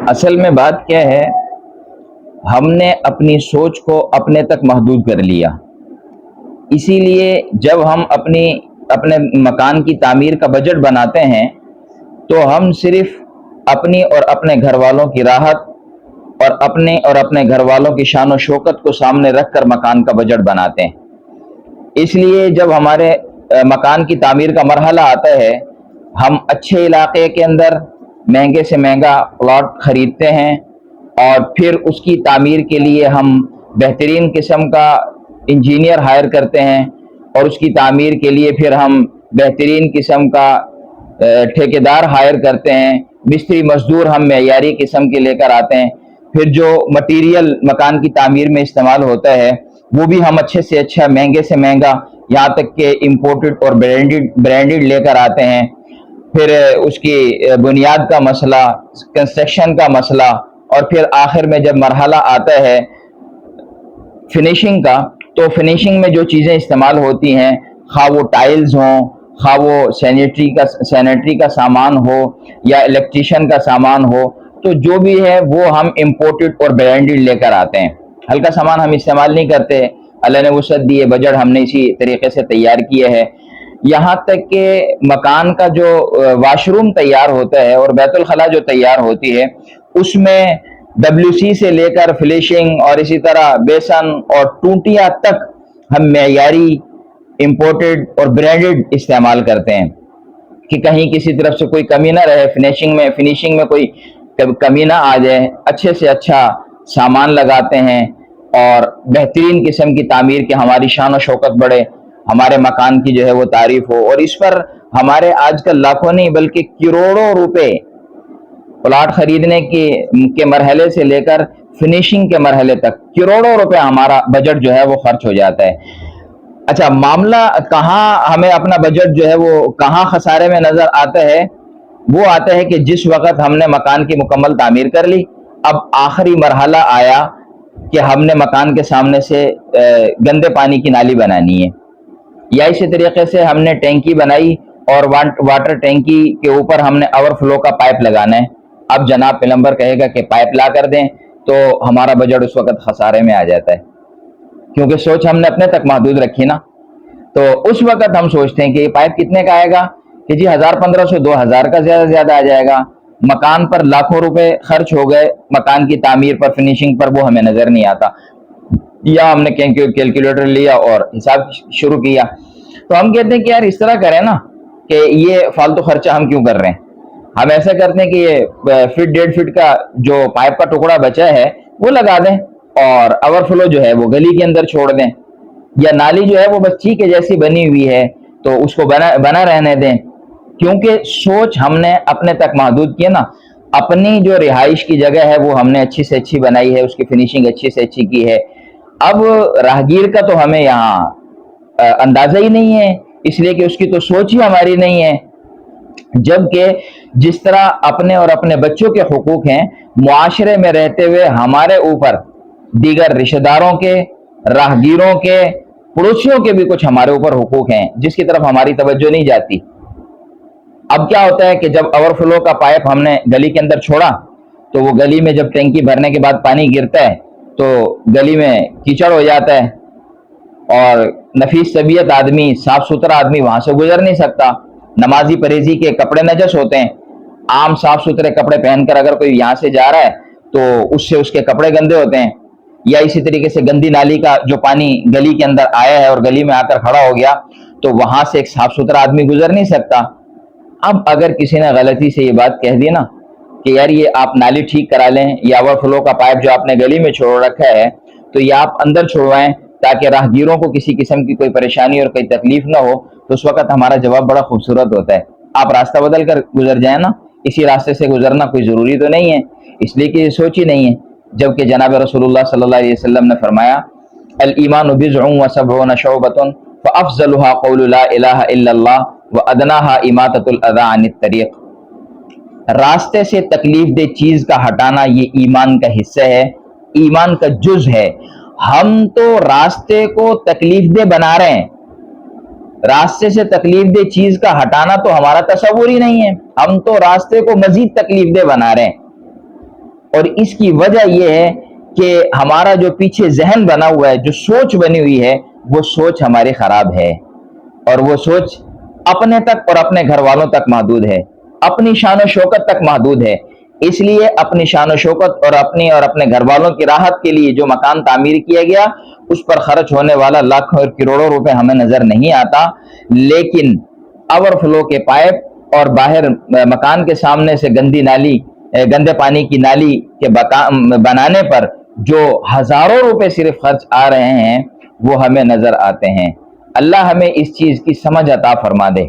اصل میں بات کیا ہے، ہم نے اپنی سوچ کو اپنے تک محدود کر لیا۔ اسی لیے جب ہم اپنے مکان کی تعمیر کا بجٹ بناتے ہیں تو ہم صرف اپنی اور اپنے گھر والوں کی راحت اور اپنے گھر والوں کی شان و شوکت کو سامنے رکھ کر مکان کا بجٹ بناتے ہیں۔ اس لیے جب ہمارے مکان کی تعمیر کا مرحلہ آتا ہے، ہم اچھے علاقے کے اندر مہنگے سے مہنگا پلاٹ خریدتے ہیں اور پھر اس کی تعمیر کے لیے ہم بہترین قسم کا انجینئر ہائر کرتے ہیں، اور اس کی تعمیر کے لیے پھر ہم بہترین قسم کا ٹھیکیدار ہائر کرتے ہیں، مستری مزدور ہم معیاری قسم کے لے کر آتے ہیں، پھر جو مٹیریل مکان کی تعمیر میں استعمال ہوتا ہے وہ بھی ہم اچھے سے اچھا مہنگے سے مہنگا یہاں تک کہ امپورٹڈ اور برانڈڈ لے کر آتے ہیں۔ پھر اس کی بنیاد کا مسئلہ، کنسٹرکشن کا مسئلہ، اور پھر آخر میں جب مرحلہ آتا ہے فنیشنگ کا، تو فنیشنگ میں جو چیزیں استعمال ہوتی ہیں، خواہ وہ ٹائلز ہوں، خواہ وہ سینیٹری کا سامان ہو یا الیکٹریشین کا سامان ہو، تو جو بھی ہے وہ ہم امپورٹڈ اور برانڈڈ لے کر آتے ہیں۔ ہلکا سامان ہم استعمال نہیں کرتے، اللہ نے وسعت دی ہے، بجٹ ہم نے اسی طریقے سے تیار کیا ہے۔ یہاں تک کہ مکان کا جو واش روم تیار ہوتا ہے اور بیت الخلاء جو تیار ہوتی ہے، اس میں WC سے لے کر فلیشنگ اور اسی طرح بیسن اور ٹوٹیاں تک ہم معیاری امپورٹڈ اور برانڈڈ استعمال کرتے ہیں کہ کہیں کسی طرف سے کوئی کمی نہ رہے، فنیشنگ میں کوئی کمی نہ آ جائے، اچھے سے اچھا سامان لگاتے ہیں اور بہترین قسم کی تعمیر کے ہماری شان و شوکت بڑھے، ہمارے مکان کی جو ہے وہ تعریف ہو، اور اس پر ہمارے آج کل لاکھوں نہیں بلکہ کروڑوں روپے پلاٹ خریدنے کے مرحلے سے لے کر فنیشنگ کے مرحلے تک کروڑوں روپے ہمارا بجٹ جو ہے وہ خرچ ہو جاتا ہے۔ اچھا، معاملہ کہاں ہمیں اپنا بجٹ جو ہے وہ کہاں خسارے میں نظر آتا ہے؟ وہ آتا ہے کہ جس وقت ہم نے مکان کی مکمل تعمیر کر لی، اب آخری مرحلہ آیا کہ ہم نے مکان کے سامنے سے گندے پانی کی نالی بنانی ہے، یا اسی طریقے سے ہم نے ٹینکی بنائی اور واٹر ٹینکی کے اوپر ہم نے اوور فلو کا پائپ لگانا ہے۔ اب جناب پلمبر کہے گا کہ پائپ لا کر دیں، تو ہمارا بجٹ اس وقت خسارے میں آ جاتا ہے، کیونکہ سوچ ہم نے اپنے تک محدود رکھی نا۔ تو اس وقت ہم سوچتے ہیں کہ یہ پائپ کتنے کا آئے گا، کہ جی 1500 2000 کا زیادہ زیادہ آ جائے گا۔ مکان پر لاکھوں روپے خرچ ہو گئے، مکان کی تعمیر پر، فنیشنگ پر، وہ ہمیں نظر نہیں آتا، یا ہم نے کیلکولیٹر لیا اور حساب شروع کیا۔ تو ہم کہتے ہیں کہ یار اس طرح کریں نا کہ یہ فالتو خرچہ ہم کیوں کر رہے ہیں، ہم ایسا کرتے ہیں کہ یہ فٹ 1.5 فٹ کا جو پائپ کا ٹکڑا بچا ہے وہ لگا دیں، اور اوور فلو جو ہے وہ گلی کے اندر چھوڑ دیں، یا نالی جو ہے وہ بس ٹھیک ہے جیسی بنی ہوئی ہے تو اس کو بنا رہنے دیں۔ کیونکہ سوچ ہم نے اپنے تک محدود کی نا، اپنی جو رہائش کی جگہ ہے وہ ہم نے اچھی سے اچھی بنائی ہے، اس کی فنیشنگ اچھی سے اچھی کی ہے۔ اب راہگیر کا تو ہمیں یہاں اندازہ ہی نہیں ہے، اس لیے کہ اس کی تو سوچ ہی ہماری نہیں ہے۔ جبکہ جس طرح اپنے اور اپنے بچوں کے حقوق ہیں، معاشرے میں رہتے ہوئے ہمارے اوپر دیگر رشتہ داروں کے، راہگیروں کے، پڑوسیوں کے بھی کچھ ہمارے اوپر حقوق ہیں جس کی طرف ہماری توجہ نہیں جاتی۔ اب کیا ہوتا ہے کہ جب اوور فلو کا پائپ ہم نے گلی کے اندر چھوڑا، تو وہ گلی میں جب ٹینکی بھرنے کے بعد پانی گرتا ہے تو گلی میں کیچڑ ہو جاتا ہے، اور نفیس طبیعت آدمی، صاف ستھرا آدمی وہاں سے گزر نہیں سکتا۔ نمازی پرہیزی کے کپڑے نجس ہوتے ہیں، عام صاف ستھرے کپڑے پہن کر اگر کوئی یہاں سے جا رہا ہے تو اس سے اس کے کپڑے گندے ہوتے ہیں، یا اسی طریقے سے گندی نالی کا جو پانی گلی کے اندر آیا ہے اور گلی میں آ کر کھڑا ہو گیا تو وہاں سے ایک صاف ستھرا آدمی گزر نہیں سکتا۔ اب اگر کسی نے غلطی سے یہ بات کہہ دی نا کہ یار یہ آپ نالی ٹھیک کرا لیں، یا اوور فلو کا پائپ جو آپ نے گلی میں چھوڑ رکھا ہے تو یہ آپ اندر چھوڑوائیں تاکہ راہگیروں کو کسی قسم کی کوئی پریشانی اور کوئی تکلیف نہ ہو، تو اس وقت ہمارا جواب بڑا خوبصورت ہوتا ہے، آپ راستہ بدل کر گزر جائیں نا، اسی راستے سے گزرنا کوئی ضروری تو نہیں ہے، اس لیے کہ یہ سوچ ہی نہیں ہے۔ جبکہ جناب رسول اللہ صلی اللہ علیہ وسلم نے فرمایا الایمان بضع وسبعون شعبۃ فافضلها قول لا الہ الا اللہ وادناها اماطۃ الاذى عن الطریق۔ راستے سے تکلیف دہ چیز کا ہٹانا یہ ایمان کا حصہ ہے، ایمان کا جز ہے۔ ہم تو راستے کو تکلیف دہ بنا رہے ہیں، راستے سے تکلیف دہ چیز کا ہٹانا تو ہمارا تصور ہی نہیں ہے، ہم تو راستے کو مزید تکلیف دہ بنا رہے ہیں۔ اور اس کی وجہ یہ ہے کہ ہمارا جو پیچھے ذہن بنا ہوا ہے، جو سوچ بنی ہوئی ہے، وہ سوچ ہماری خراب ہے، اور وہ سوچ اپنے تک اور اپنے گھر والوں تک محدود ہے، اپنی شان و شوکت تک محدود ہے۔ اس لیے اپنی شان و شوکت اور اپنے گھر والوں کی راحت کے لیے جو مکان تعمیر کیا گیا، اس پر خرچ ہونے والا لاکھوں اور کروڑوں روپے ہمیں نظر نہیں آتا، لیکن اوور فلو کے پائپ اور باہر مکان کے سامنے سے گندے پانی کی نالی کے بنانے پر جو ہزاروں روپے صرف خرچ آ رہے ہیں، وہ ہمیں نظر آتے ہیں۔ اللہ ہمیں اس چیز کی سمجھ عطا فرما دے۔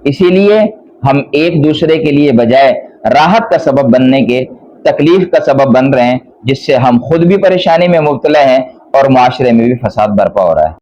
اسی لیے ہم ایک دوسرے کے لیے بجائے راحت کا سبب بننے کے تکلیف کا سبب بن رہے ہیں، جس سے ہم خود بھی پریشانی میں مبتلا ہیں اور معاشرے میں بھی فساد برپا ہو رہا ہے۔